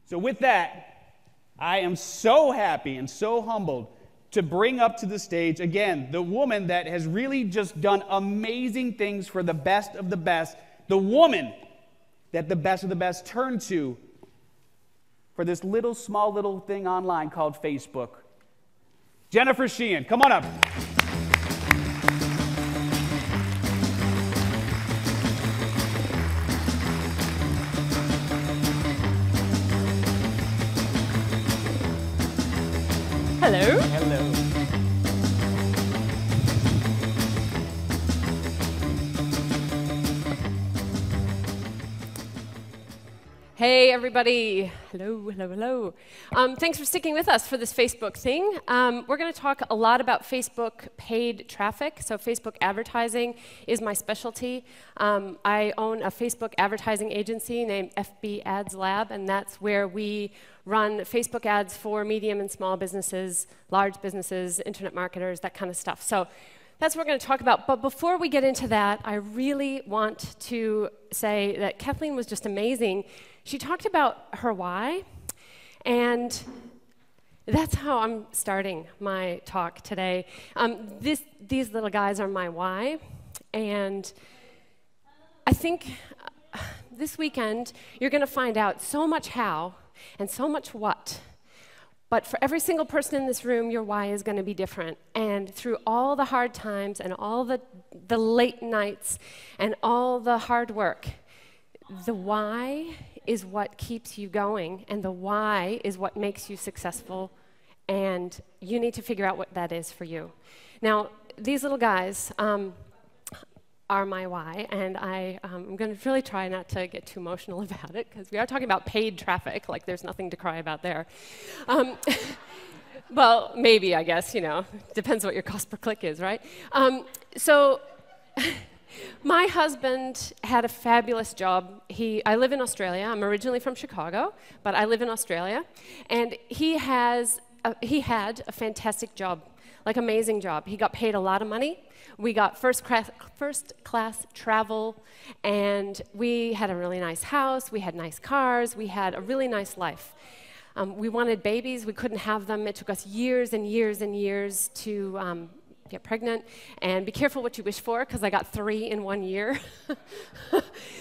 So with that, I am so happy and so humbled to bring up to the stage, again, the woman that has really just done amazing things for the best of the best, the woman that the best of the best turn to for this small little thing online called Facebook. Jennifer Sheehan, come on up. Hello. Hello. Hey, everybody. Hello, hello, hello. Thanks for sticking with us for this Facebook thing. We're going to talk a lot about Facebook paid traffic. So Facebook advertising is my specialty. I own a Facebook advertising agency named FB Ads Lab, and that's where we run Facebook ads for medium and small businesses, large businesses, internet marketers, that kind of stuff. So that's what we're going to talk about. But before we get into that, I really want to say that Kathleen was just amazing. She talked about her why, and that's how I'm starting my talk today. These little guys are my why, and I think this weekend you're going to find out so much how and so much what. But for every single person in this room, your why is going to be different. And through all the hard times and all the late nights and all the hard work, the why is what keeps you going, and the why is what makes you successful, and you need to figure out what that is for you. Now, these little guys are my why, and I'm going to really try not to get too emotional about it, because we are talking about paid traffic, like there's nothing to cry about there. Well, maybe, I guess, depends what your cost per click is, right? So my husband had a fabulous job. I live in Australia. I'm originally from Chicago, but I live in Australia, and he had a fantastic job, like amazing job. He got paid a lot of money. We got first class travel, and we had a really nice house. We had nice cars. We had a really nice life. We wanted babies. We couldn't have them. It took us years and years and years to get pregnant, and be careful what you wish for, because I got 3 in 1 year.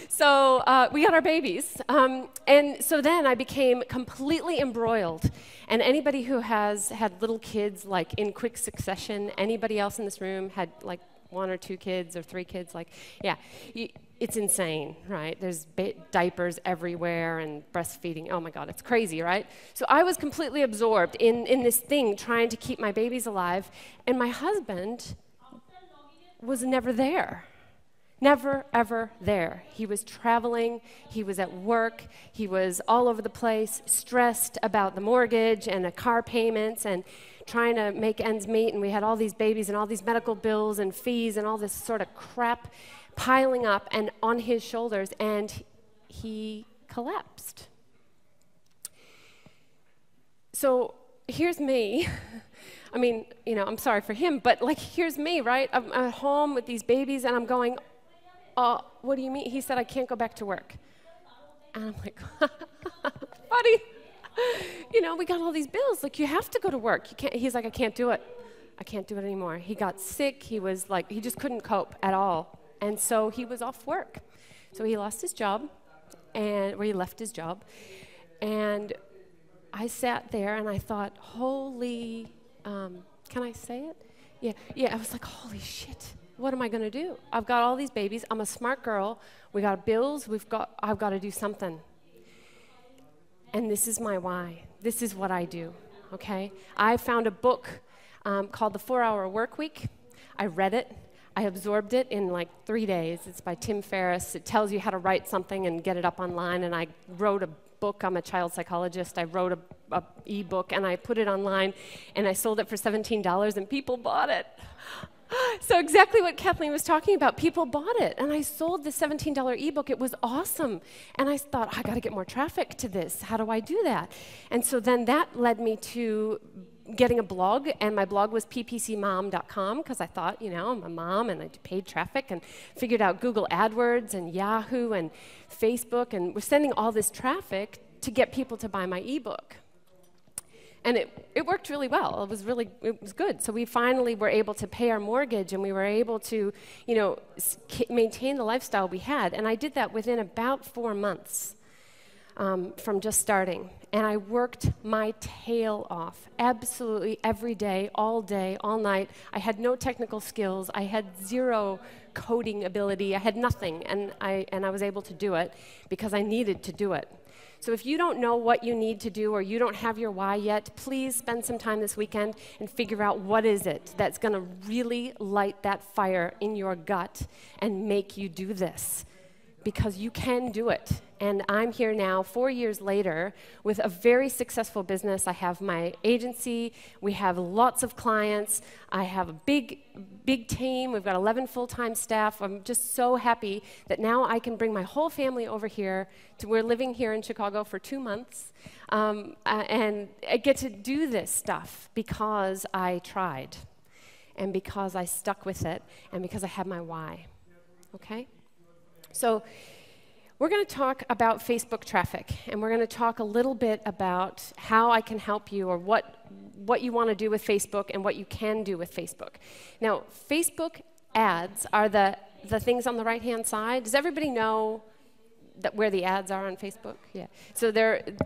So we got our babies, and so then I became completely embroiled. And anybody who has had little kids, like in quick succession, anybody else in this room had like 1 or 2 kids or 3 kids, like, yeah, it's insane, right? There's diapers everywhere and breastfeeding. Oh my God, it's crazy, right? So I was completely absorbed in this thing, trying to keep my babies alive, and my husband was never there. Never, ever there. He was traveling, he was at work, he was all over the place, stressed about the mortgage and the car payments and trying to make ends meet, and we had all these babies and all these medical bills and fees and all this sort of crap piling up and on his shoulders, and he collapsed. So here's me. I mean, I'm sorry for him, but like, here's me, right? I'm at home with these babies, and I'm going, what do you mean? He said, I can't go back to work. And I'm like, buddy, we got all these bills. Like, you have to go to work. You can't. He's like, I can't do it. I can't do it anymore. He got sick. He was like, he just couldn't cope at all. And so he was off work. So he lost his job, he left his job. And I sat there and I thought, holy, can I say it? Yeah, I was like, holy shit. What am I going to do? I've got all these babies. I'm a smart girl. We got bills. I've got to do something. And this is my why. This is what I do, okay? I found a book called The 4-Hour Workweek. I read it. I absorbed it in like 3 days. It's by Tim Ferriss. It tells you how to write something and get it up online. And I wrote a book. I'm a child psychologist. I wrote a e-book, and I put it online, and I sold it for $17, and people bought it. So exactly what Kathleen was talking about, people bought it, and I sold the $17 ebook. It was awesome, and I thought, I got to get more traffic to this. How do I do that? And so then that led me to getting a blog, and my blog was ppcmom.com, because I thought, I'm a mom, and I do paid traffic, and figured out Google AdWords and Yahoo and Facebook, and we're sending all this traffic to get people to buy my ebook. And it worked really well. It was good. So we finally were able to pay our mortgage, and we were able to, maintain the lifestyle we had. And I did that within about 4 months from just starting. And I worked my tail off, absolutely every day, all night. I had no technical skills. I had zero coding ability. I had nothing, and I was able to do it because I needed to do it. So if you don't know what you need to do, or you don't have your why yet, please spend some time this weekend and figure out what is it that's going to really light that fire in your gut and make you do this. Because you can do it. And I'm here now, 4 years later, with a very successful business. I have my agency. We have lots of clients. I have a big team. We've got 11 full-time staff. I'm just so happy that now I can bring my whole family over here. We're living here in Chicago for 2 months. And I get to do this stuff because I tried, and because I stuck with it, and because I had my why. Okay? So we're going to talk about Facebook traffic, and we're going to talk a little bit about how I can help you, or what you want to do with Facebook and what you can do with Facebook. Now, Facebook ads are the things on the right-hand side. Does everybody know where the ads are on Facebook? Yeah. So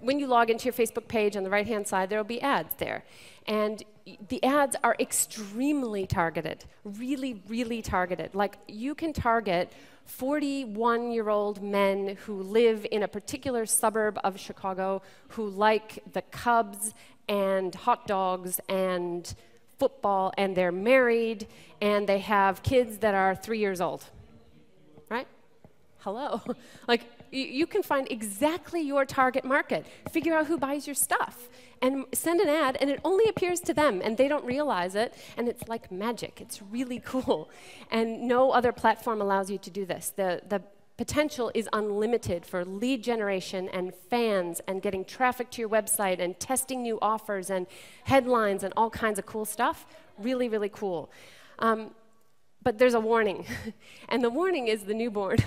when you log into your Facebook page, on the right-hand side, there will be ads there. And the ads are extremely targeted, really, really targeted. Like, you can target 41-year-old men who live in a particular suburb of Chicago, who like the Cubs and hot dogs and football, and they're married, and they have kids that are 3 years old, right? Hello. Like, you can find exactly your target market, figure out who buys your stuff, and send an ad, and it only appears to them, and they don't realize it, and it's like magic. It's really cool. And no other platform allows you to do this. The potential is unlimited for lead generation and fans and getting traffic to your website and testing new offers and headlines and all kinds of cool stuff. Really, really cool. But there's a warning, and the warning is the newborn.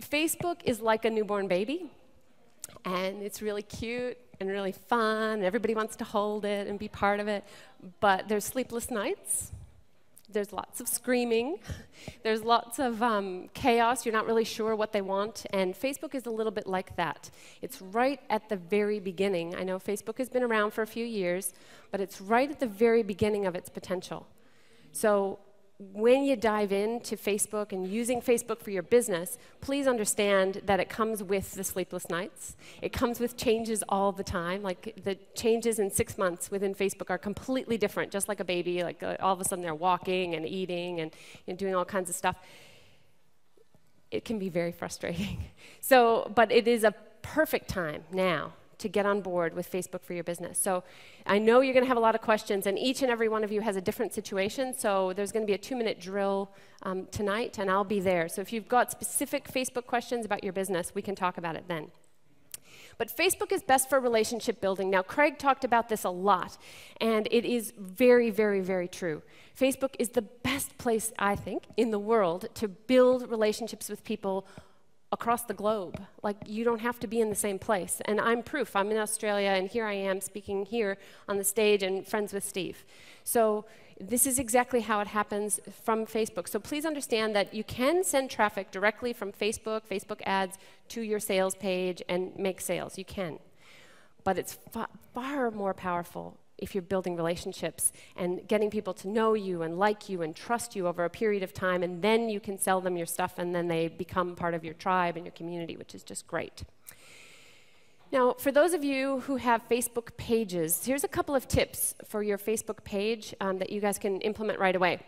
Facebook is like a newborn baby, and it's really cute and really fun, and everybody wants to hold it and be part of it, but there's sleepless nights, there's lots of screaming, there's lots of chaos. You're not really sure what they want, and Facebook is a little bit like that. It's right at the very beginning. I know Facebook has been around for a few years, but it's right at the very beginning of its potential. So when you dive into Facebook and using Facebook for your business, please understand that it comes with the sleepless nights. It comes with changes all the time. Like, the changes in 6 months within Facebook are completely different, just like a baby. Like, all of a sudden they're walking and eating and doing all kinds of stuff. It can be very frustrating. But it is a perfect time now to get on board with Facebook for your business. So I know you're going to have a lot of questions, and each and every one of you has a different situation, so there's going to be a 2-minute drill tonight, and I'll be there. So if you've got specific Facebook questions about your business, we can talk about it then. But Facebook is best for relationship building. Now, Craig talked about this a lot, and it is very, very, very true. Facebook is the best place, I think, in the world to build relationships with people across the globe. Like, you don't have to be in the same place. And I'm proof. I'm in Australia, and here I am speaking here on the stage and friends with Steve. So this is exactly how it happens from Facebook. So please understand that you can send traffic directly from Facebook ads, to your sales page and make sales. You can. But it's far more powerful if you're building relationships and getting people to know you and like you and trust you over a period of time, and then you can sell them your stuff, and then they become part of your tribe and your community, which is just great. Now, for those of you who have Facebook pages, here's a couple of tips for your Facebook page that you guys can implement right away.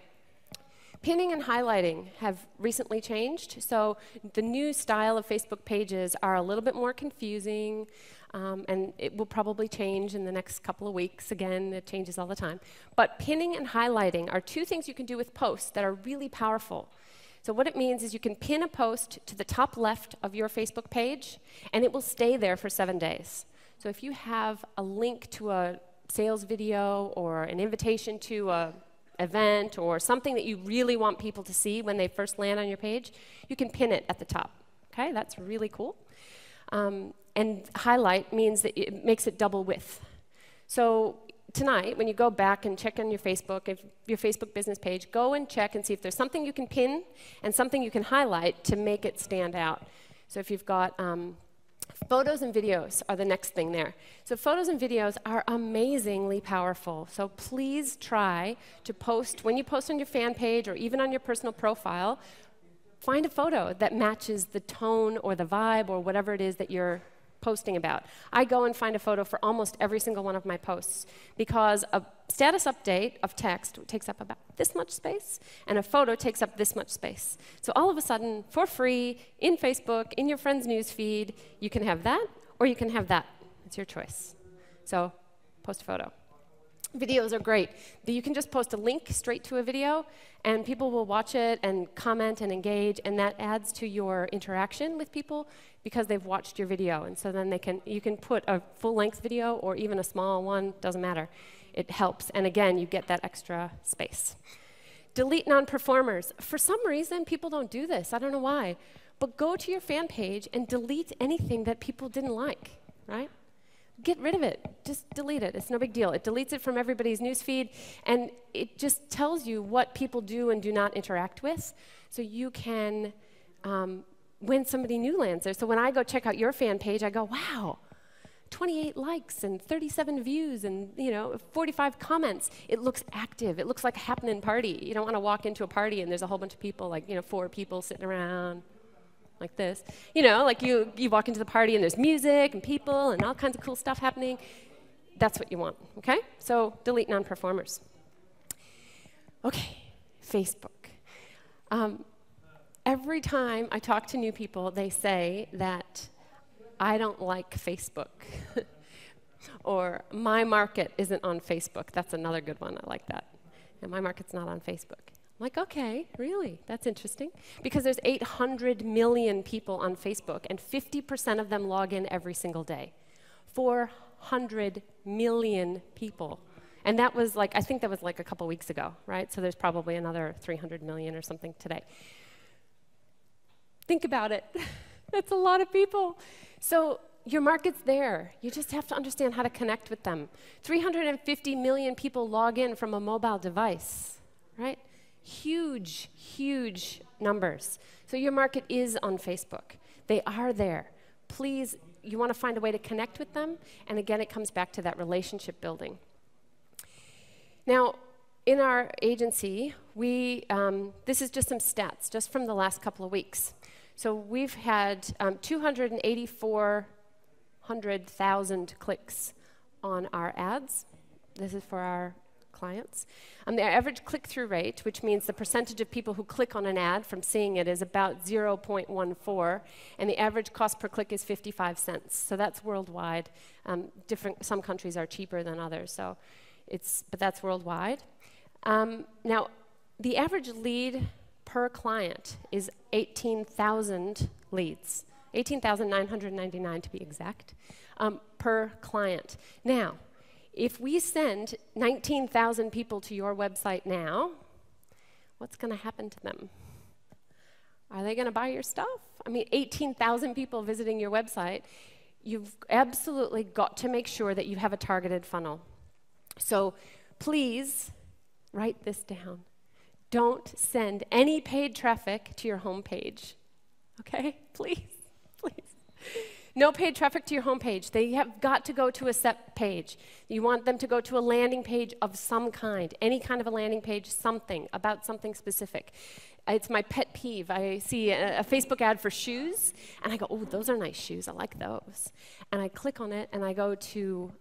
Pinning and highlighting have recently changed, so the new style of Facebook pages are a little bit more confusing, and it will probably change in the next couple of weeks. Again, it changes all the time. But pinning and highlighting are two things you can do with posts that are really powerful. So what it means is you can pin a post to the top left of your Facebook page, and it will stay there for 7 days. So if you have a link to a sales video or an invitation to an event or something that you really want people to see when they first land on your page, you can pin it at the top. Okay, that's really cool. And highlight means that it makes it double width. So tonight, when you go back and check on your Facebook, if your Facebook business page, go and check and see if there's something you can pin and something you can highlight to make it stand out. So if you've got photos and videos are the next thing there. So photos and videos are amazingly powerful. So please try to post, when you post on your fan page or even on your personal profile, find a photo that matches the tone or the vibe or whatever it is that you're posting about. I go and find a photo for almost every single one of my posts because a status update of text takes up about this much space and a photo takes up this much space. So all of a sudden, for free, in Facebook, in your friend's news feed, you can have that or you can have that. It's your choice. So post a photo. Videos are great. You can just post a link straight to a video, and people will watch it and comment and engage, and that adds to your interaction with people because they've watched your video. And so then you can put a full-length video or even a small one, doesn't matter. It helps, and again, you get that extra space. Delete non-performers. For some reason, people don't do this. I don't know why. But go to your fan page and delete anything that people didn't like, right? Get rid of it. Just delete it. It's no big deal. It deletes it from everybody's newsfeed, and it just tells you what people do and do not interact with, so you can, when somebody new lands there. So when I go check out your fan page, I go, wow, 28 likes and 37 views and 45 comments. It looks active. It looks like a happening party. You don't want to walk into a party and there's a whole bunch of people, like 4 people sitting around like this. Like you walk into the party and there's music and people and all kinds of cool stuff happening. That's what you want, okay? So delete non-performers. Okay, Facebook. Every time I talk to new people, they say that I don't like Facebook. Or my market isn't on Facebook. That's another good one. I like that. And my market's not on Facebook. I'm like, okay, really? That's interesting. Because there's 800 million people on Facebook, and 50% of them log in every single day. 400 million people. And that was I think that was a couple weeks ago, right? So there's probably another 300 million or something today. Think about it. That's a lot of people. So your market's there. You just have to understand how to connect with them. 350 million people log in from a mobile device, right? Huge, huge numbers. So your market is on Facebook. They are there. Please, you want to find a way to connect with them, and again, it comes back to that relationship building. Now, in our agency, this is just some stats, just from the last couple of weeks. So we've had 284,000 clicks on our ads. This is for our clients. The average click-through rate, which means the percentage of people who click on an ad from seeing it, is about 0.14, and the average cost per click is 55 cents. So that's worldwide. Some countries are cheaper than others, but that's worldwide. Now, the average lead per client is 18,000 leads, 18,999 to be exact, per client. Now, if we send 19,000 people to your website now, what's going to happen to them? Are they going to buy your stuff? I mean, 18,000 people visiting your website. You've absolutely got to make sure that you have a targeted funnel. So please write this down. Don't send any paid traffic to your homepage. Okay? Please, please. No paid traffic to your homepage. They have got to go to a set page. You want them to go to a landing page of some kind, any kind of a landing page, something, about something specific. It's my pet peeve. I see a Facebook ad for shoes, and I go, oh, those are nice shoes. I like those. And I click on it, and I go to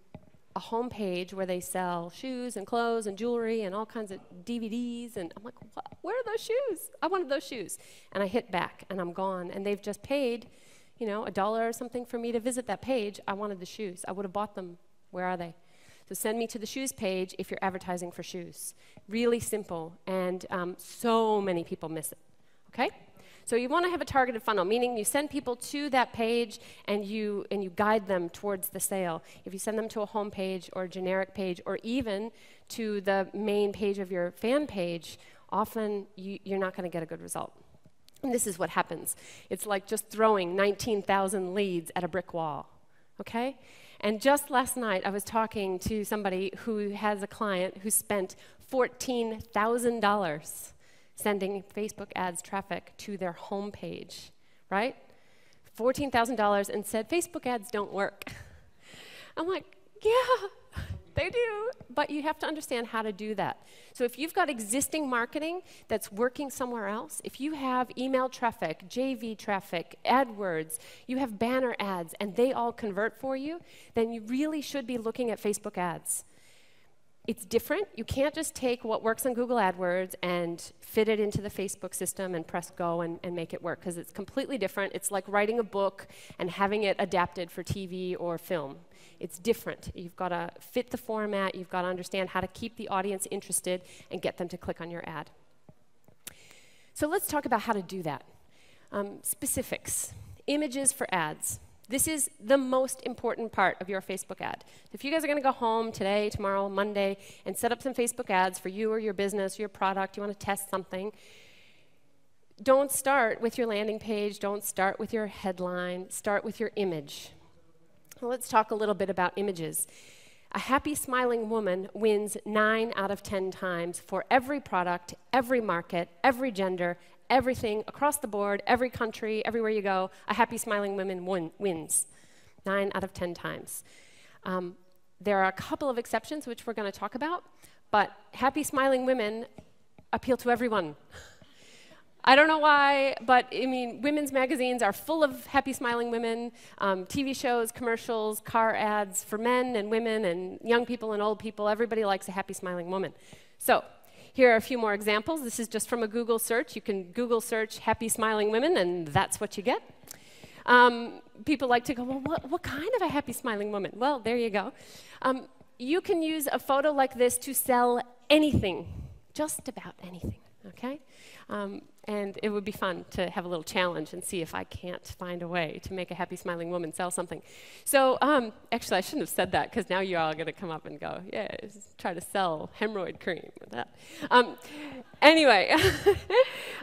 a homepage where they sell shoes and clothes and jewelry and all kinds of DVDs, and I'm like, what? Where are those shoes? I wanted those shoes. And I hit back, and I'm gone, and they've just paid $1 or something for me to visit that page. I wanted the shoes. I would have bought them. Where are they? So send me to the shoes page if you're advertising for shoes. Really simple, and so many people miss it, okay? So you want to have a targeted funnel, meaning you send people to that page and you guide them towards the sale. If you send them to a home page or a generic page or even to the main page of your fan page, often you're not going to get a good result. And this is what happens. It's like just throwing 19,000 leads at a brick wall. okay? And just last night, I was talking to somebody who has a client who spent $14,000 sending Facebook ads traffic to their homepage, right? $14,000 and said, Facebook ads don't work. I'm like, yeah, they do, but you have to understand how to do that. So if you've got existing marketing that's working somewhere else, if you have email traffic, JV traffic, AdWords, you have banner ads, and they all convert for you, then you really should be looking at Facebook ads. It's different. You can't just take what works on Google AdWords and fit it into the Facebook system and press go and make it work, because it's completely different. It's like writing a book and having it adapted for TV or film. It's different. You've got to fit the format. You've got to understand how to keep the audience interested and get them to click on your ad. So let's talk about how to do that. Specifics. Images for ads. This is the most important part of your Facebook ad. If you guys are going to go home today, tomorrow, Monday, and set up some Facebook ads for you or your business, your product, you want to test something, don't start with your landing page. Don't start with your headline. Start with your image. Well, let's talk a little bit about images. A happy, smiling woman wins 9 out of 10 times for every product, every market, every gender, everything across the board, every country, everywhere you go. A happy, smiling woman wins 9 out of 10 times. There are a couple of exceptions, which we're going to talk about, but happy, smiling women appeal to everyone. I don't know why, but I mean, women's magazines are full of happy, smiling women, TV shows, commercials, car ads for men and women and young people and old people. Everybody likes a happy, smiling woman. So here are a few more examples. This is just from a Google search. You can Google search happy, smiling women, and that's what you get. People like to go, well, what kind of a happy, smiling woman? Well, there you go. You can use a photo like this to sell anything, just about anything, okay? And it would be fun to have a little challenge and see if I can't find a way to make a happy, smiling woman sell something. So actually, I shouldn't have said that, because now you're all going to come up and go, yeah, try to sell hemorrhoid cream with that. Anyway,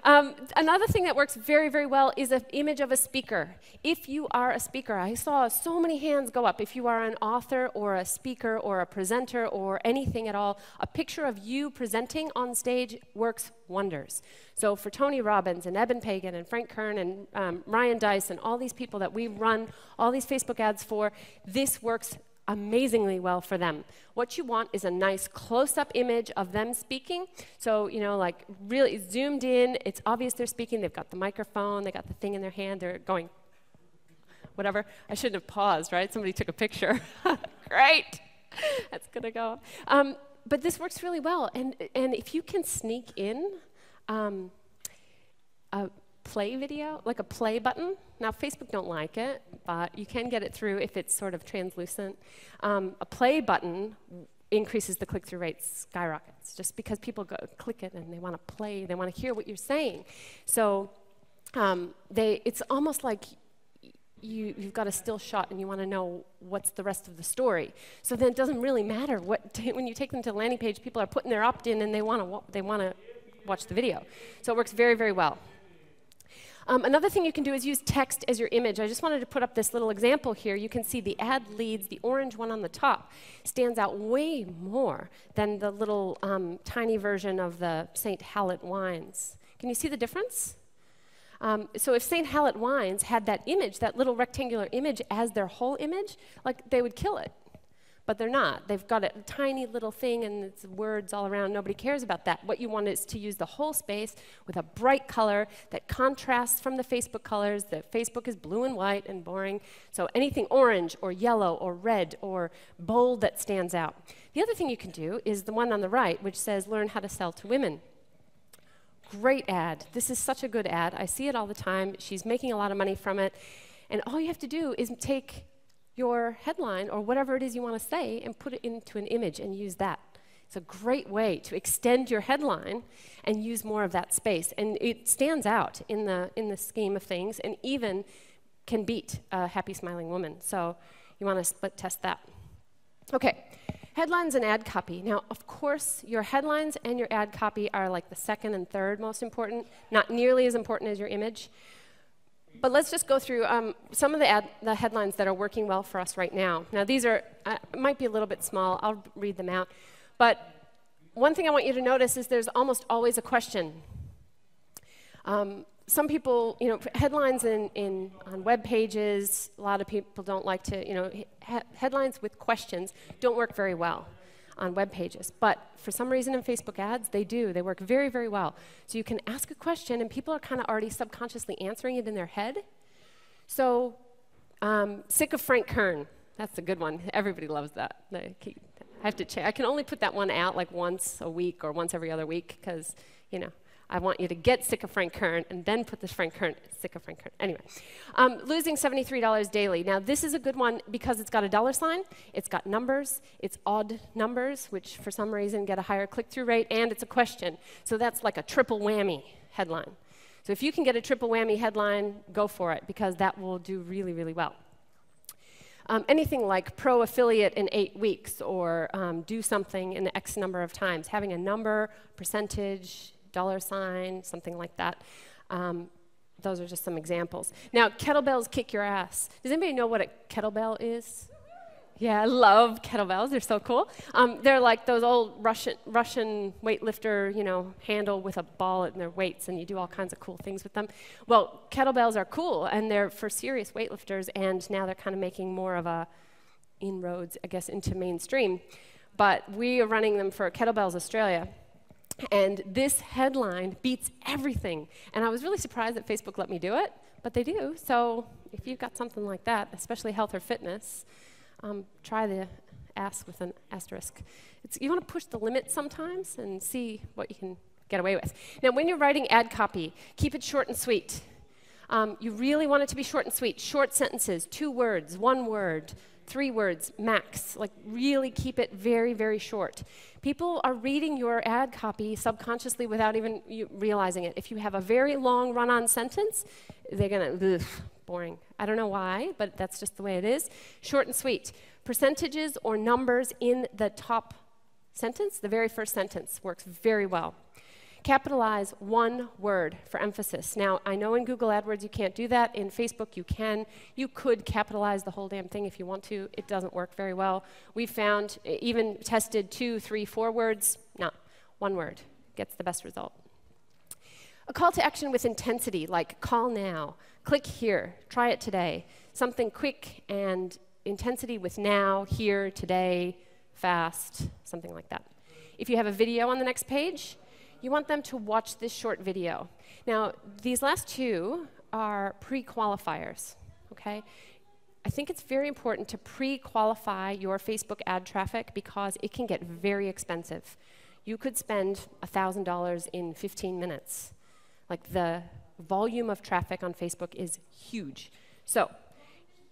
another thing that works very, very well is an image of a speaker. If you are a speaker, I saw so many hands go up. If you are an author or a speaker or a presenter or anything at all, a picture of you presenting on stage works wonders. So for Tony Robbins and Eben Pagan and Frank Kern and Ryan Deiss and all these people that we run all these Facebook ads for, this works amazingly well for them. What you want is a nice close-up image of them speaking. So, you know, like really zoomed in, it's obvious they're speaking, they've got the microphone, they got the thing in their hand, they're going, whatever. I shouldn't have paused, right? Somebody took a picture. Great. That's gonna go. But this works really well, and if you can sneak in a play video, like a play button. Now, Facebook don't like it, but you can get it through if it's sort of translucent. A play button increases the click-through rate, skyrockets, just because people go click it and they want to play, they want to hear what you're saying. So it's almost like you've got a still shot and you want to know what's the rest of the story. So then it doesn't really matter when you take them to the landing page, people are putting their opt-in and they want to watch the video. So it works very, very well. Another thing you can do is use text as your image. I just wanted to put up this little example here. You can see the ad leads, the orange one on the top, stands out way more than the little tiny version of the St. Hallett wines. Can you see the difference? So if St. Hallett wines had that image, that little rectangular image as their whole image, like they would kill it. But they're not. They've got a tiny little thing and it's words all around. Nobody cares about that. What you want is to use the whole space with a bright color that contrasts from the Facebook colors. The Facebook is blue and white and boring. So anything orange or yellow or red or bold that stands out. The other thing you can do is the one on the right, which says learn how to sell to women. Great ad. This is such a good ad. I see it all the time. She's making a lot of money from it. And all you have to do is take your headline or whatever it is you want to say and put it into an image and use that. It's a great way to extend your headline and use more of that space. And it stands out in the scheme of things and even can beat a happy smiling woman. So you want to split test that. Okay, headlines and ad copy. Now, of course, your headlines and your ad copy are like the second and third most important, not nearly as important as your image. But let's just go through some of the headlines that are working well for us right now. Now, these are might be a little bit small. I'll read them out. But one thing I want you to notice is there's almost always a question. Some people, headlines on web pages, a lot of people don't like to, headlines with questions don't work very well on web pages. But for some reason in Facebook ads, they do. They work very, very well. So you can ask a question, and people are kind of already subconsciously answering it in their head. So, sick of Frank Kern. That's a good one. Everybody loves that. I have to check. I can only put that one out like once a week or once every other week because, I want you to get sick of Frank Kern and then put this sick of Frank Kern. Anyway, losing $73 daily. Now, this is a good one because it's got a $sign, it's got numbers, it's odd numbers, which for some reason get a higher click-through rate, and it's a question. So that's like a triple whammy headline. So if you can get a triple whammy headline, go for it because that will do really, really well. Anything like pro affiliate in 8 weeks or do something in X number of times, having a number, percentage, $sign, something like that. Those are just some examples. Now, kettlebells kick your ass. Does anybody know what a kettlebell is? Yeah, I love kettlebells. They're so cool. They're like those old Russian weightlifter, handle with a ball and their weights, and you do all kinds of cool things with them. Well, kettlebells are cool, and they're for serious weightlifters, and now they're kind of making more of a inroads, I guess, into mainstream. But we are running them for Kettlebells Australia. And this headline beats everything. And I was really surprised that Facebook let me do it, but they do. So if you've got something like that, especially health or fitness, try the ask with an asterisk. You want to push the limit sometimes and see what you can get away with. Now, when you're writing ad copy, keep it short and sweet. You really want it to be short and sweet. Short sentences, 2 words, 1 word, 3 words max. Like really keep it very, very short. People are reading your ad copy subconsciously without even you realizing it. If you have a very long run-on sentence, they're gonna, boring. I don't know why, but that's just the way it is. Short and sweet. Percentages or numbers in the top sentence, the very first sentence, works very well. Capitalize 1 word for emphasis. Now, I know in Google AdWords you can't do that. In Facebook you can. You could capitalize the whole damn thing if you want to. It doesn't work very well. We found, even tested 2, 3, 4 words. No, 1 word gets the best result. A call to action with intensity, like call now, click here, try it today. Something quick and intensity with now, here, today, fast, something like that. If you have a video on the next page, you want them to watch this short video. Now, these last 2 are pre-qualifiers, okay? I think it's very important to pre-qualify your Facebook ad traffic because it can get very expensive. You could spend $1,000 in 15 minutes. Like the volume of traffic on Facebook is huge. So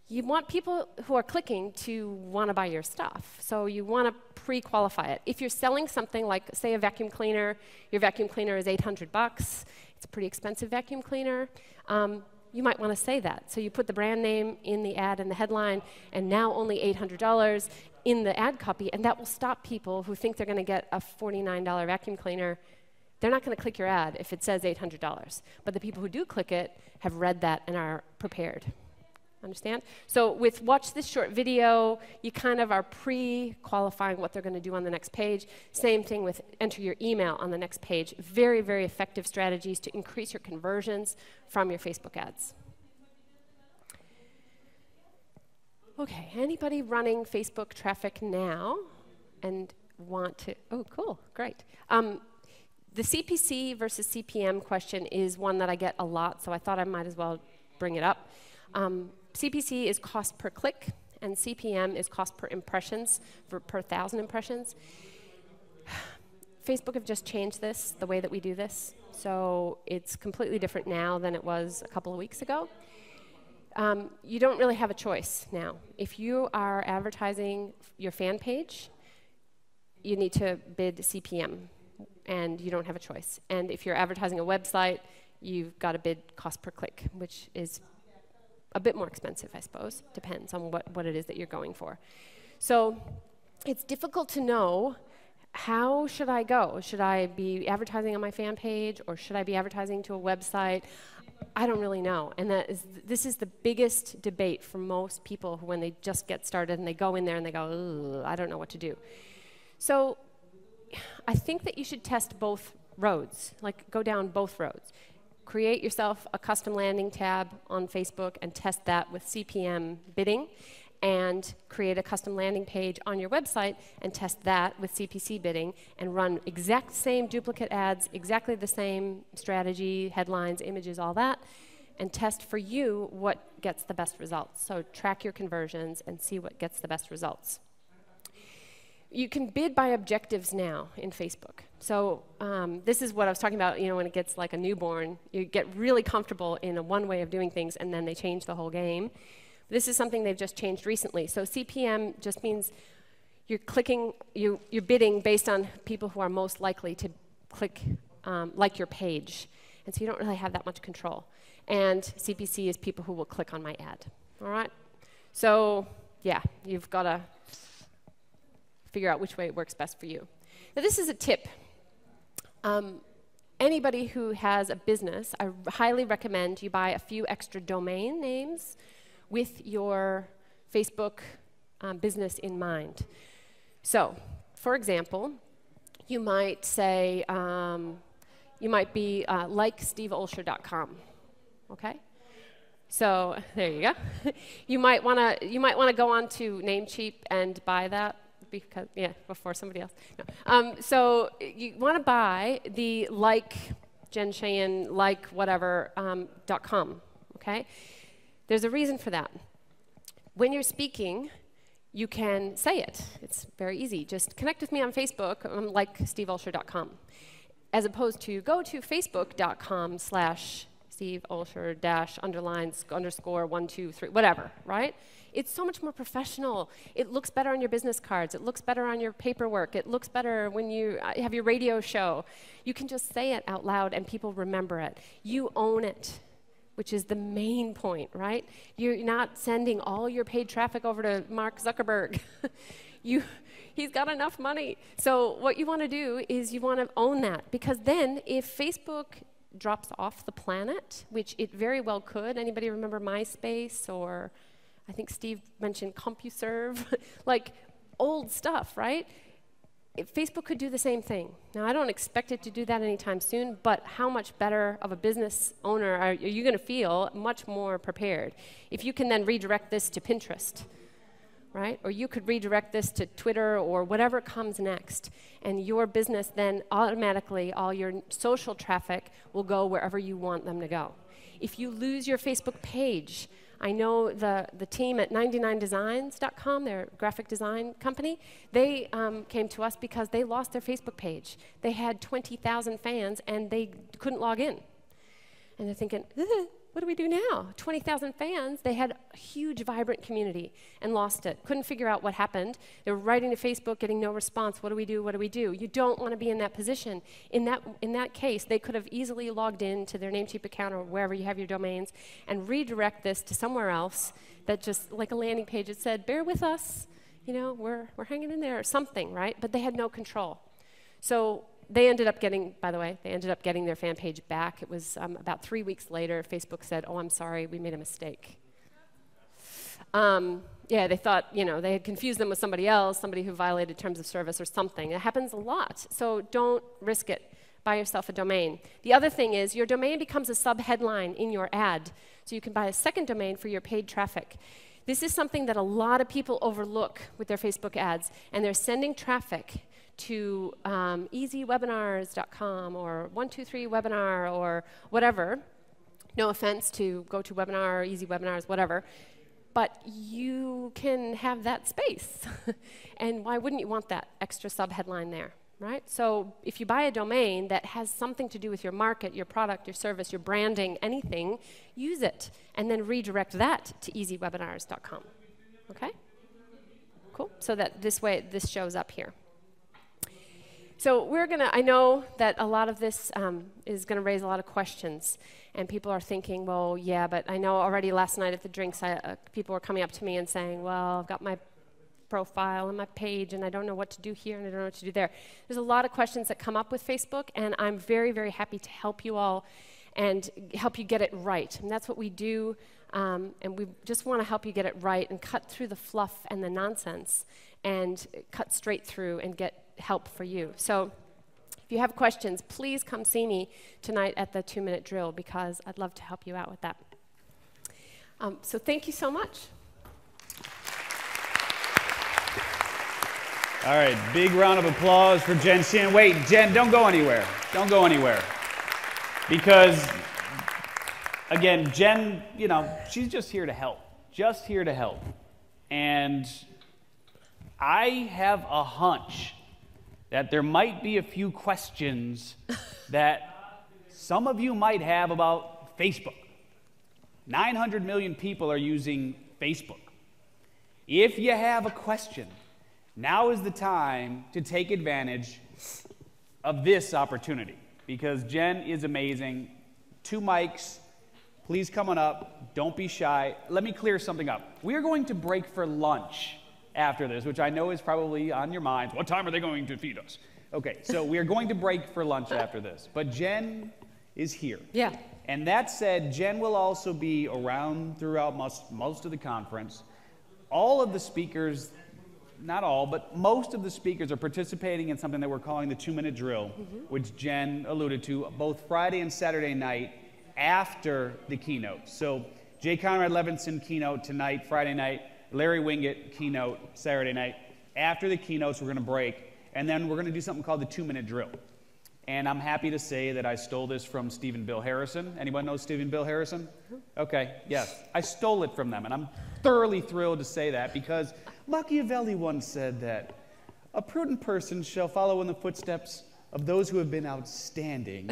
you want people who are clicking to want to buy your stuff. So you want to pre-qualify it. If you're selling something like, say, a vacuum cleaner, your vacuum cleaner is $800. It's a pretty expensive vacuum cleaner. You might want to say that. So you put the brand name in the ad and the headline, and now only $800 in the ad copy, and that will stop people who think they're going to get a $49 vacuum cleaner. They're not going to click your ad if it says $800. But the people who do click it have read that and are prepared. Understand? So with watch this short video, you kind of are pre-qualifying what they're going to do on the next page. Same thing with enter your email on the next page. Very, very effective strategies to increase your conversions from your Facebook ads. Okay, anybody running Facebook traffic now and want to, oh, cool, great. The CPC versus CPM question is one that I get a lot, so I thought I might as well bring it up. CPC is cost per click, and CPM is cost per impressions, per 1,000 impressions. Facebook have just changed this, the way that we do this. So it's completely different now than it was a couple of weeks ago. You don't really have a choice now. If you are advertising your fan page, you need to bid CPM, and you don't have a choice. And if you're advertising a website, you've got to bid cost per click, which is a bit more expensive, I suppose. Depends on what it is that you're going for. So it's difficult to know how should I go? Should I be advertising on my fan page, or should I be advertising to a website? I don't really know. And this is the biggest debate for most people when they just get started and they go in there and they go, "Ugh, I don't know what to do." So I think that you should test both roads, like go down both roads. Create yourself a custom landing tab on Facebook and test that with CPM bidding, and create a custom landing page on your website and test that with CPC bidding, and run exact same duplicate ads, exactly the same strategy, headlines, images, all that, and test for you what gets the best results. So track your conversions and see what gets the best results. You can bid by objectives now in Facebook. So this is what I was talking about, when it gets like a newborn, you get really comfortable in one way of doing things and then they change the whole game. This is something they've just changed recently. So CPM just means you're bidding based on people who are most likely to click like your page. And so you don't really have that much control. And CPC is people who will click on my ad. All right? So yeah, you've got to figure out which way it works best for you. Now this is a tip. Anybody who has a business, I highly recommend you buy a few extra domain names with your Facebook business in mind. So, for example, you might say, you might be like steveolsher.com, okay? So there you go. you might want to go on to Namecheap and buy that. Because, before somebody else. No. So you want to buy the like Jen Cheyenne, like whatever, .com, okay? There's a reason for that. When you're speaking, you can say it. It's very easy. Just connect with me on Facebook, like steveolsher.com, as opposed to go to facebook.com/steveolsher__123, whatever, right? It's so much more professional. It looks better on your business cards. It looks better on your paperwork. It looks better when you have your radio show. You can just say it out loud and people remember it. You own it, which is the main point, right? You're not sending all your paid traffic over to Mark Zuckerberg. He's got enough money. So what you want to do is you want to own that, because then if Facebook drops off the planet, which it very well could, anybody remember MySpace, or I think Steve mentioned CompuServe, like old stuff, right? Facebook could do the same thing. Now, I don't expect it to do that anytime soon, but how much better of a business owner are you going to feel? Much more prepared. If you can then redirect this to Pinterest, right? Or you could redirect this to Twitter or whatever comes next, and your business then automatically, all your social traffic will go wherever you want them to go. If you lose your Facebook page, I know the team at 99designs.com, their graphic design company, they came to us because they lost their Facebook page. They had 20,000 fans and they couldn't log in. And they're thinking, what do we do now? 20,000 fans, they had a huge, vibrant community and lost it. Couldn't figure out what happened. They were writing to Facebook, getting no response. What do we do? What do we do? You don't want to be in that position. In that case, they could have easily logged in to their Namecheap account or wherever you have your domains and redirect this to somewhere else that just, like a landing page that said, bear with us, we're hanging in there or something, right? But they had no control. So they ended up getting, by the way, their fan page back. It was about 3 weeks later, Facebook said, oh, I'm sorry, we made a mistake. They thought, they had confused them with somebody else, somebody who violated terms of service or something. It happens a lot, so don't risk it. Buy yourself a domain. The other thing is your domain becomes a sub-headline in your ad, so you can buy a second domain for your paid traffic. This is something that a lot of people overlook with their Facebook ads, and they're sending traffic to easywebinars.com or 123webinar or whatever. No offense to GoToWebinar, Easy Webinars, whatever. But you can have that space. And why wouldn't you want that extra sub-headline there, right? So if you buy a domain that has something to do with your market, your product, your service, your branding, anything, use it. And then redirect that to easywebinars.com. Okay? Cool. So that this way, this shows up here. So I know that a lot of this is going to raise a lot of questions, and people are thinking, well, yeah, but I know already last night at the drinks, people were coming up to me and saying, well, I've got my profile and my page, and I don't know what to do here and I don't know what to do there. There's a lot of questions that come up with Facebook, and I'm very, very happy to help you all and help you get it right. And that's what we do, and we just want to help you get it right and cut through the fluff and the nonsense and cut straight through and get help for you. So if you have questions, please come see me tonight at the 2-minute drill, because I'd love to help you out with that. So thank you so much. All right, big round of applause for Jen Sheehan. Wait, Jen, don't go anywhere. Don't go anywhere. Because, again, Jen, you know, she's just here to help. Just here to help. And I have a hunch that there might be a few questions that some of you might have about Facebook. 900 million people are using Facebook. If you have a question, now is the time to take advantage of this opportunity, because Jen is amazing. 2 mics, please come on up. Don't be shy. Let me clear something up. We are going to break for lunch after this, which I know is probably on your minds. What time are they going to feed us? Okay, so we are going to break for lunch after this. But Jen is here. Yeah. And that said, Jen will also be around throughout most of the conference. All of the speakers, not all, but most of the speakers are participating in something that we're calling the 2-minute drill, which Jen alluded to, both Friday and Saturday night after the keynote. So J. Conrad Levinson keynote tonight, Friday night, Larry Winget keynote Saturday night. After the keynotes, we're going to break, and then we're going to do something called the 2-minute drill. And I'm happy to say that I stole this from Stephen Bill Harrison. Anyone know Stephen Bill Harrison? Okay, yes. I stole it from them, and I'm thoroughly thrilled to say that, because Machiavelli once said that a prudent person shall follow in the footsteps of those who have been outstanding.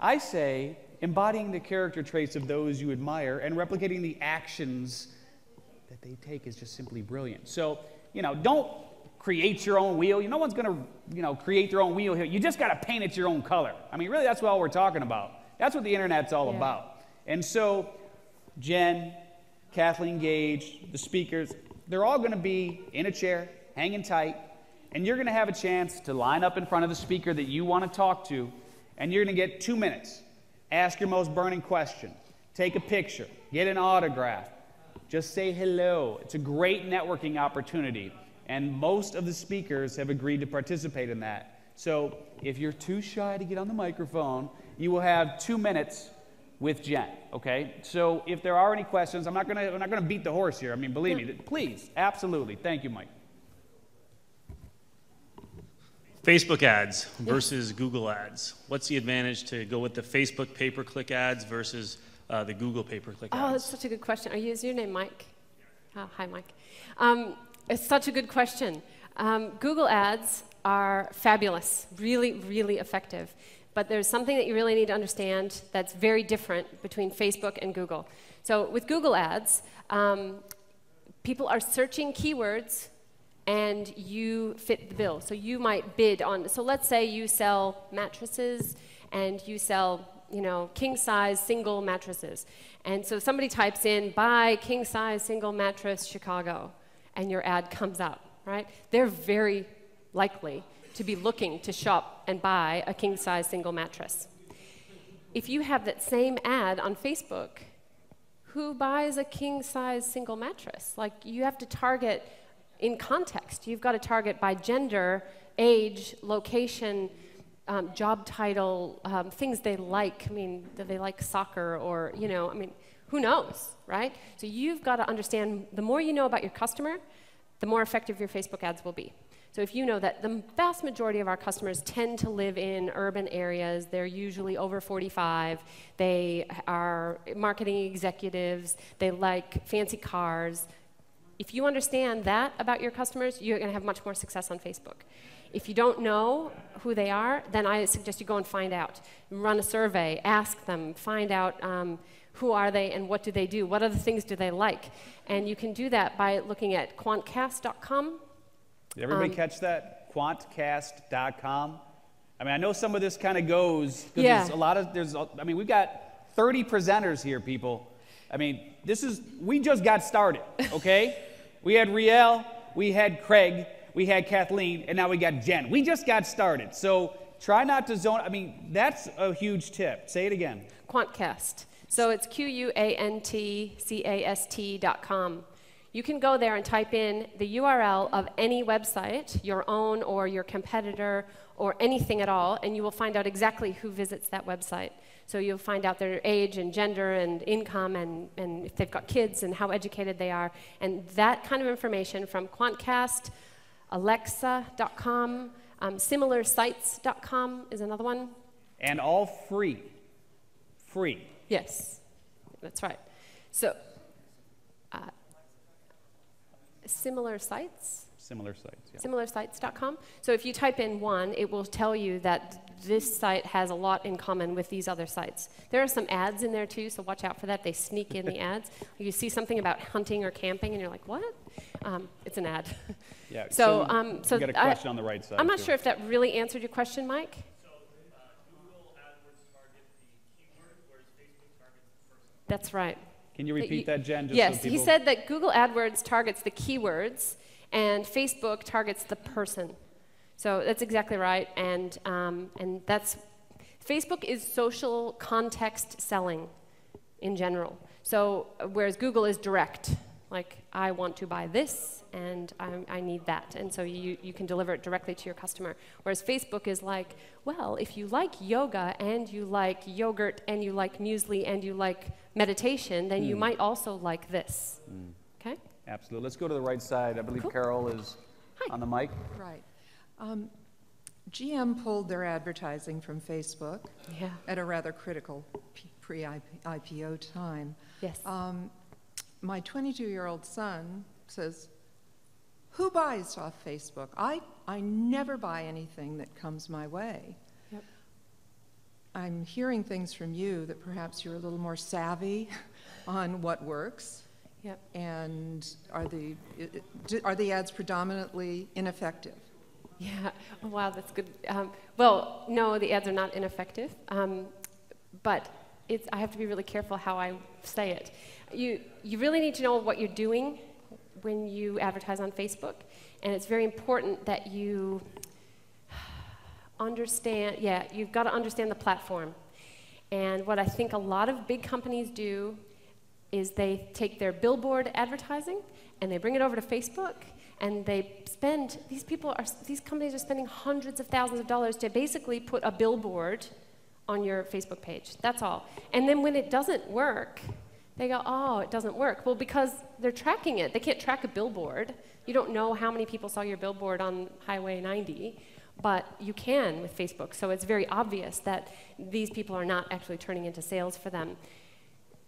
I say, embodying the character traits of those you admire and replicating the actions that they take is just simply brilliant. So, you know, don't create your own wheel. No one's going to, create their own wheel here. You just got to paint it your own color. I mean, really, that's all we're talking about. That's what the internet's all about. And so, Jen, Kathleen Gage, the speakers, they're all going to be in a chair, hanging tight, and you're going to have a chance to line up in front of the speaker that you want to talk to, and you're going to get 2 minutes. Ask your most burning question. Take a picture. Get an autograph. Just say hello. It's a great networking opportunity. And most of the speakers have agreed to participate in that. So if you're too shy to get on the microphone, you will have 2 minutes with Jen, okay? So if there are any questions, I'm not gonna beat the horse here. I mean, believe me, please, absolutely. Thank you, Mike. Facebook ads versus Google ads. What's the advantage to go with the Facebook pay-per-click ads versus the Google pay-per-click ads? Oh, that's such a good question. Is your name Mike? Oh, hi, Mike. It's such a good question. Google ads are fabulous, really, really effective. But there's something that you really need to understand that's very different between Facebook and Google. So with Google ads, people are searching keywords and you fit the bill. So you might bid on, so let's say you sell mattresses and you sell, king-size single mattresses. And so somebody types in, buy king-size single mattress Chicago, and your ad comes up, right? They're very likely to be looking to shop and buy a king-size single mattress. If you have that same ad on Facebook, who buys a king-size single mattress? Like, you have to target in context. You've got to target by gender, age, location, job title, things they like. I mean, do they like soccer or, who knows, right? So you've got to understand, the more you know about your customer, the more effective your Facebook ads will be. So if you know that the vast majority of our customers tend to live in urban areas, they're usually over 45, they are marketing executives, they like fancy cars. If you understand that about your customers, you're going to have much more success on Facebook. If you don't know who they are, then I suggest you go and find out. Run a survey, ask them, find out who are they and what do they do, what other things do they like. And you can do that by looking at quantcast.com. Did everybody catch that? Quantcast.com. I mean, I know some of this kind of goes, because we've got 30 presenters here, people. I mean, we just got started, okay? We had Riel, we had Craig, we had Kathleen, and now we got Jen. We just got started. So try not to zone. I mean, that's a huge tip. Say it again. Quantcast. So it's QUANTCAST.com. You can go there and type in the URL of any website, your own or your competitor or anything at all, and you will find out exactly who visits that website. So you'll find out their age and gender and income and if they've got kids and how educated they are. And that kind of information from Quantcast, Alexa.com, SimilarSites.com is another one. And all free. Free. Yes, that's right. So, Similar Sites? Similar Sites, yeah. SimilarSites.com. So if you type in one, it will tell you that this site has a lot in common with these other sites. There are some ads in there too, so watch out for that. They sneak in the ads. You see something about hunting or camping, and you're like, what? It's an ad. Yeah. So you got a question on the right side. I'm not too. sure if that really answered your question, Mike. Google AdWords target the keyword, whereas Facebook targets the person. That's right. Can you repeat that, Jen? Just Yes, so he people... said that Google AdWords targets the keywords and Facebook targets the person. So that's exactly right, and that's, Facebook is social context selling in general. So whereas Google is direct, like I want to buy this and I need that, and so you can deliver it directly to your customer. Whereas Facebook is like, well, if you like yoga and you like yogurt and you like muesli and you like meditation, then you might also like this. Okay? Absolutely. Let's go to the right side. I believe Cool. Carol is Hi. on the mic. Right. GM pulled their advertising from Facebook Yeah. at a rather critical pre-IPO time. Yes. My 22-year-old son says, who buys off Facebook? I never buy anything that comes my way. Yep. I'm hearing things from you that perhaps you're a little more savvy on what works. Yep. And are the ads predominantly ineffective? Yeah. Oh, wow, that's good. Well, no, the ads are not ineffective, but I have to be really careful how I say it. You really need to know what you're doing when you advertise on Facebook, and it's very important that you understand, you've got to understand the platform. And what I think a lot of big companies do is they take their billboard advertising and they bring it over to Facebook, and they spend, these companies are spending hundreds of thousands of dollars to basically put a billboard on your Facebook page. That's all. And then when it doesn't work, they go, oh, it doesn't work. Well, because they're tracking it. They can't track a billboard. You don't know how many people saw your billboard on Highway 90, but you can with Facebook. So it's very obvious that these people are not actually turning into sales for them.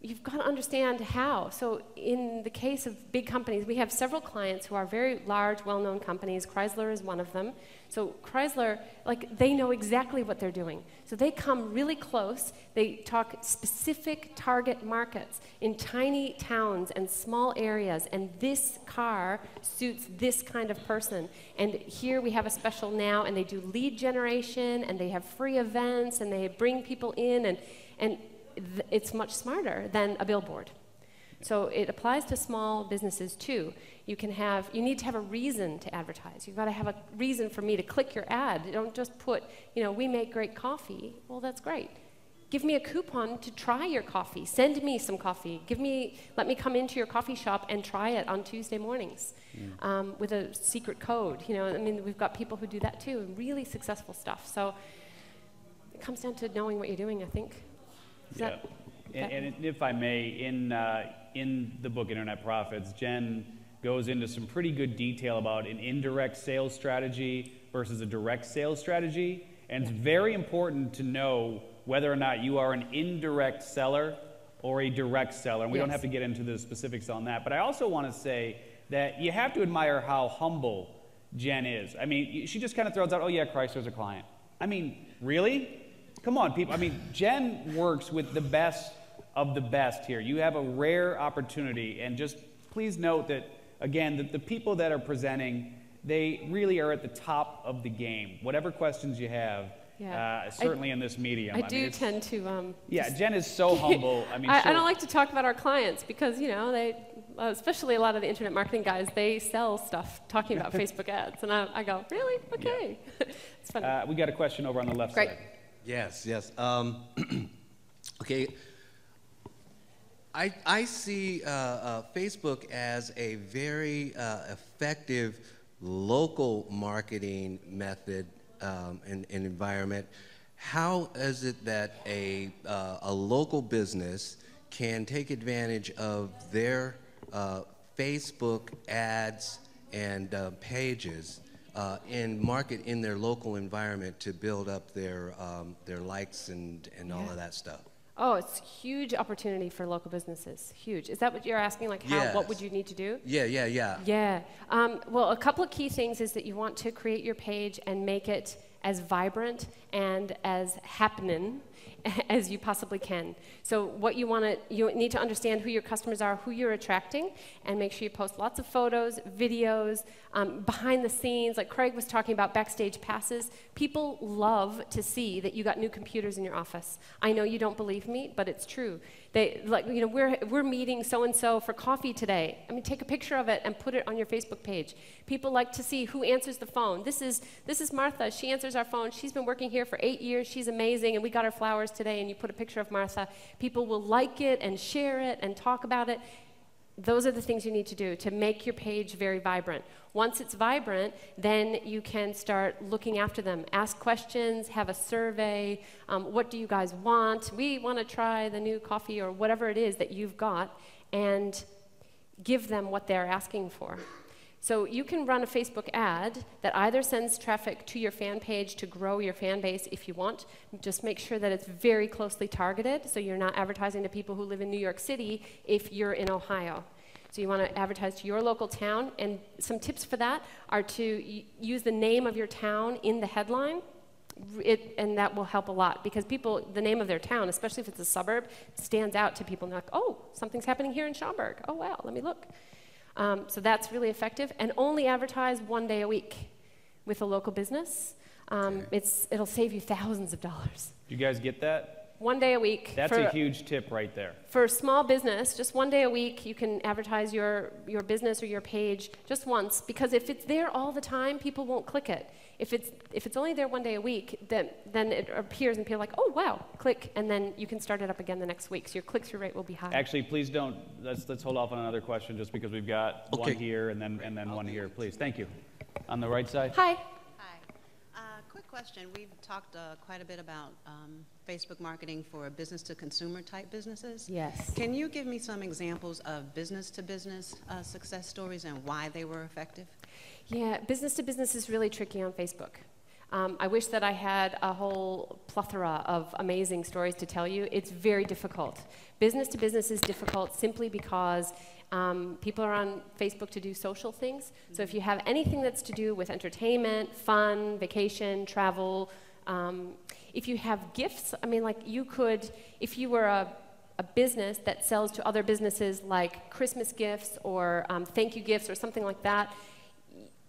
You've got to understand how. So in the case of big companies, we have several clients who are very large, well-known companies. Chrysler is one of them. So Chrysler, like, they know exactly what they're doing. So they come really close. They talk specific target markets in tiny towns and small areas, and this car suits this kind of person. And here we have a special now, and they do lead generation, and they have free events, and they bring people in, and it's much smarter than a billboard. So it applies to small businesses too. You need to have a reason to advertise. You've got to have a reason for me to click your ad. Don't just put, we make great coffee. Well, that's great. Give me a coupon to try your coffee. Send me some coffee. Let me come into your coffee shop and try it on Tuesday mornings with a secret code. We've got people who do that too, really successful stuff. So it comes down to knowing what you're doing, I think. Yeah. And if I may, in the book Internet Profits, Jen goes into some pretty good detail about an indirect sales strategy versus a direct sales strategy. And it's very important to know whether or not you are an indirect seller or a direct seller. And we don't have to get into the specifics on that. But I also want to say that you have to admire how humble Jen is. She just kind of throws out, oh yeah, Chrysler's a client. Really? Come on, people. Jen works with the best of the best here. You have a rare opportunity, and just please note that, again, the people that are presenting, they really are at the top of the game. Whatever questions you have, Yeah. certainly in this medium. I mean, do tend to. Yeah, Jen is so humble. I mean, I don't like to talk about our clients because, you know, they, especially a lot of the internet marketing guys, they sell stuff talking about Facebook ads. And I go, really? Okay. Yeah. It's funny. We got a question over on the left Great. side. Yes, yes. Okay. I see Facebook as a very effective local marketing method and environment. How is it that a local business can take advantage of their Facebook ads and pages and market in their local environment to build up their likes and all of that stuff? Oh, it's a huge opportunity for local businesses. Huge. Is that what you're asking? Like, how? Yes. What would you need to do? Yeah. Yeah. Well, a couple of key things is that you want to create your page and make it as vibrant and as happening as you possibly can. So what you need to understand who your customers are, who you're attracting, and make sure you post lots of photos, videos, behind the scenes, like Craig was talking about backstage passes. People love to see that you got new computers in your office. I know you don't believe me, but it's true. They, like, you know, we're meeting so-and-so for coffee today. I mean, take a picture of it and put it on your Facebook page. People like to see who answers the phone. This is Martha. She answers our phone. She's been working here for 8 years. She's amazing, and we got her flowers today, and you put a picture of Martha. People will like it and share it and talk about it. Those are the things you need to do to make your page very vibrant. Once it's vibrant, then you can start looking after them. Ask questions, have a survey. What do you guys want? We want to try the new coffee or whatever it is that you've got, and give them what they're asking for. So you can run a Facebook ad that either sends traffic to your fan page to grow your fan base if you want. Just make sure that it's very closely targeted, so you're not advertising to people who live in New York City if you're in Ohio. So you want to advertise to your local town, and some tips for that are to use the name of your town in the headline, and that will help a lot, because people, the name of their town, especially if it's a suburb, stands out to people, and they're like, oh, something's happening here in Schaumburg. Oh, wow, let me look. So that's really effective, and only advertise 1 day a week with a local business. It'll save you thousands of dollars. Do you guys get that? 1 day a week. That's a huge tip right there. For a small business, just 1 day a week, you can advertise your business or your page just once, because if it's there all the time, people won't click it. If it's only there 1 day a week, then it appears and people are like, oh, wow, click, and then you can start it up again the next week, so your click-through rate will be high. Actually, please don't, let's hold off on another question just because we've got one here and then one here, please. Thank you. On the right side. Hi. Quick question. We've talked quite a bit about Facebook marketing for business-to-consumer type businesses. Yes. Can you give me some examples of business-to-business success stories and why they were effective? Yeah, business-to-business is really tricky on Facebook. I wish that I had a whole plethora of amazing stories to tell you. It's very difficult. Business-to-business is difficult simply because people are on Facebook to do social things. So if you have anything that's to do with entertainment, fun, vacation, travel, if you have gifts, I mean, like you could, if you were a business that sells to other businesses like Christmas gifts or thank you gifts or something like that,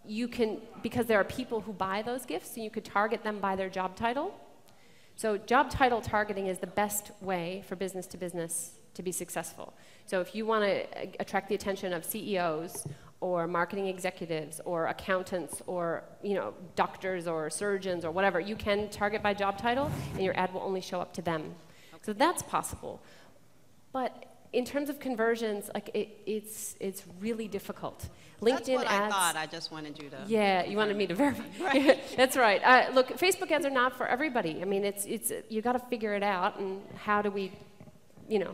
you can, because there are people who buy those gifts, so you could target them by their job title. So job title targeting is the best way for business to business to be successful. So if you want to attract the attention of CEOs or marketing executives or accountants or, you know, doctors or surgeons or whatever, you can target by job title and your ad will only show up to them. Okay. So that's possible. But in terms of conversions, like it's really difficult. LinkedIn That's what ads, I thought. I just wanted you to. Yeah, you wanted me to verify. Right. That's right. Look, Facebook ads are not for everybody. I mean, you got to figure it out, and how do we, you know,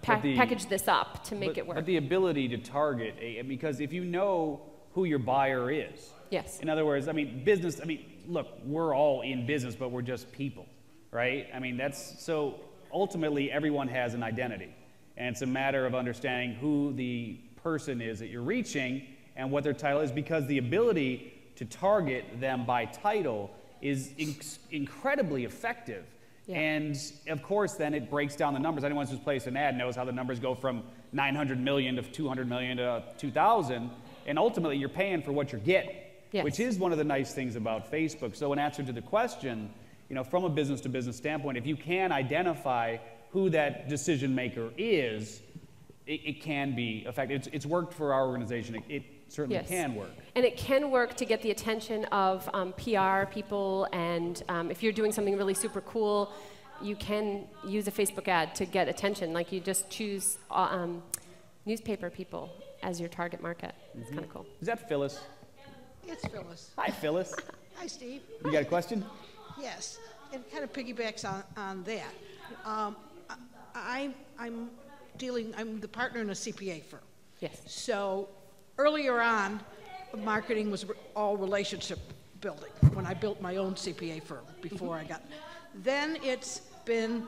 package this up to make it work? But the ability to target, because if you know who your buyer is. Yes. In other words, I mean, business. I mean, look, we're all in business, but we're just people, right? I mean, that's so. Ultimately, everyone has an identity, and it's a matter of understanding who the person is that you're reaching and what their title is, because the ability to target them by title is incredibly effective. Yeah. And of course, then it breaks down the numbers. Anyone who's placed an ad knows how the numbers go from 900 million to 200 million to 2,000, and ultimately you're paying for what you're getting, yes. Which is one of the nice things about Facebook. So in answer to the question, from a business-to-business standpoint, if you can identify who that decision maker is, it can be effective. It's worked for our organization. It certainly can work. And it can work to get the attention of PR people, and if you're doing something really super cool, you can use a Facebook ad to get attention. Like you just choose newspaper people as your target market. It's kind of cool. Is that Phyllis? It's Phyllis. Hi, Phyllis. Hi, Steve. You got a question? Yes, it kind of piggybacks on that. I'm the partner in a CPA firm. Yes. So earlier on, marketing was all relationship building when I built my own CPA firm before I got. Then it's been,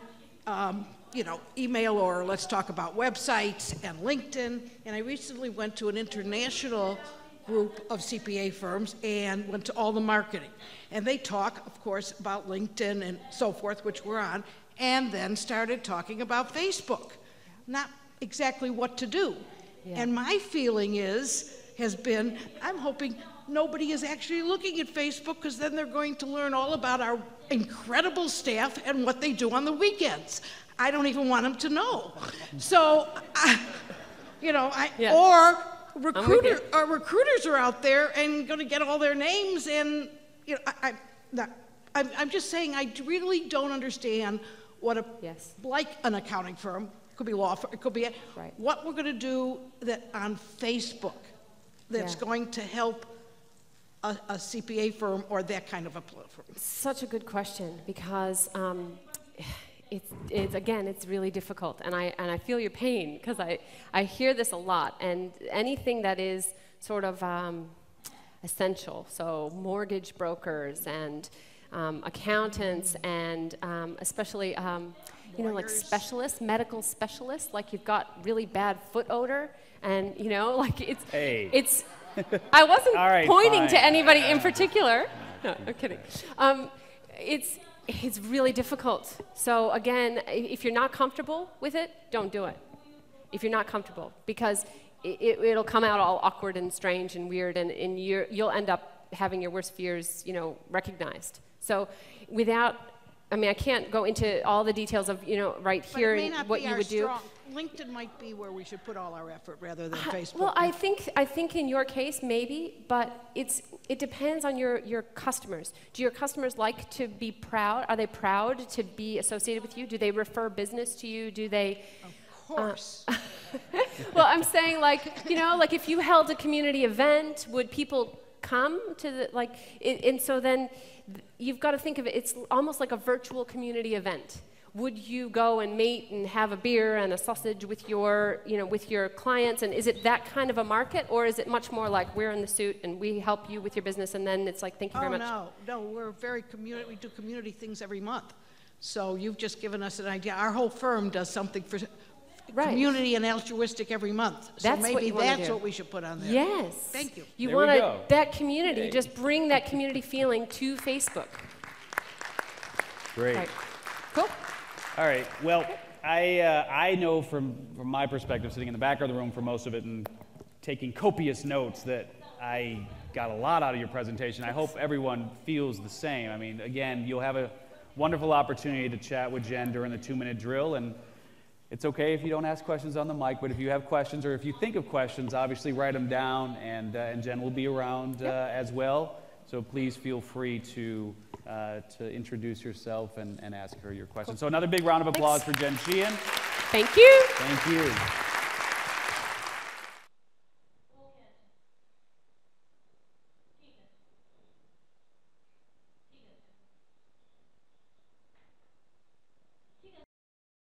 email or let's talk about websites and LinkedIn. And I recently went to an international group of CPA firms and went to all the marketing. And they talk, of course, about LinkedIn and so forth, which we're on, and then started talking about Facebook. Not exactly what to do. Yeah. And my feeling has been, I'm hoping nobody is actually looking at Facebook, because then they're going to learn all about our incredible staff and what they do on the weekends. I don't even want them to know. So, or recruiters are out there and going to get all their names, and I'm just saying I really don't understand what like an accounting firm, it could be law firm, it could be what we're going to do that on Facebook that's going to help a CPA firm or that kind of a platform. Such a good question, because it's really difficult, and I feel your pain, because I hear this a lot, and anything that is sort of essential, so mortgage brokers and accountants and especially like specialists, medical specialists, like you've got really bad foot odor, and it's I wasn't pointing to anybody in particular. No, I'm kidding. It's really difficult. So again, if you're not comfortable with it, don't do it. If you're not comfortable, because it'll come out all awkward and strange and weird, and you'll end up having your worst fears, recognized. So I can't go into all the details of, right here what you would do. LinkedIn might be where we should put all our effort rather than Facebook. Well, I think in your case maybe, but it depends on your customers. Do your customers like to be proud? Are they proud to be associated with you? Do they refer business to you? Do they? Of course. Well, I'm saying like if you held a community event, would people come to the and so then you've got to think of it. It's almost like a virtual community event. Would you go and meet and have a beer and a sausage with your clients? And is it that kind of a market, or is it much more like we're in the suit and we help you with your business, and then it's like thank you very much? No, we're very community. We do community things every month. So you've just given us an idea. Our whole firm does something for community and altruistic every month. So maybe that's what we should put on there. Yes. Thank you. You want that community. Just bring that community feeling to Facebook. Great. Right. Cool. All right. Well, I know from my perspective, sitting in the back of the room for most of it and taking copious notes, that I got a lot out of your presentation. I hope everyone feels the same. I mean, again, you'll have a wonderful opportunity to chat with Jen during the 2-minute drill, and it's okay if you don't ask questions on the mic, but if you have questions, or if you think of questions, obviously write them down, and Jen will be around as well. So please feel free to introduce yourself and ask her your questions. So another big round of applause for Jen Sheehan. Thank you. Thank you.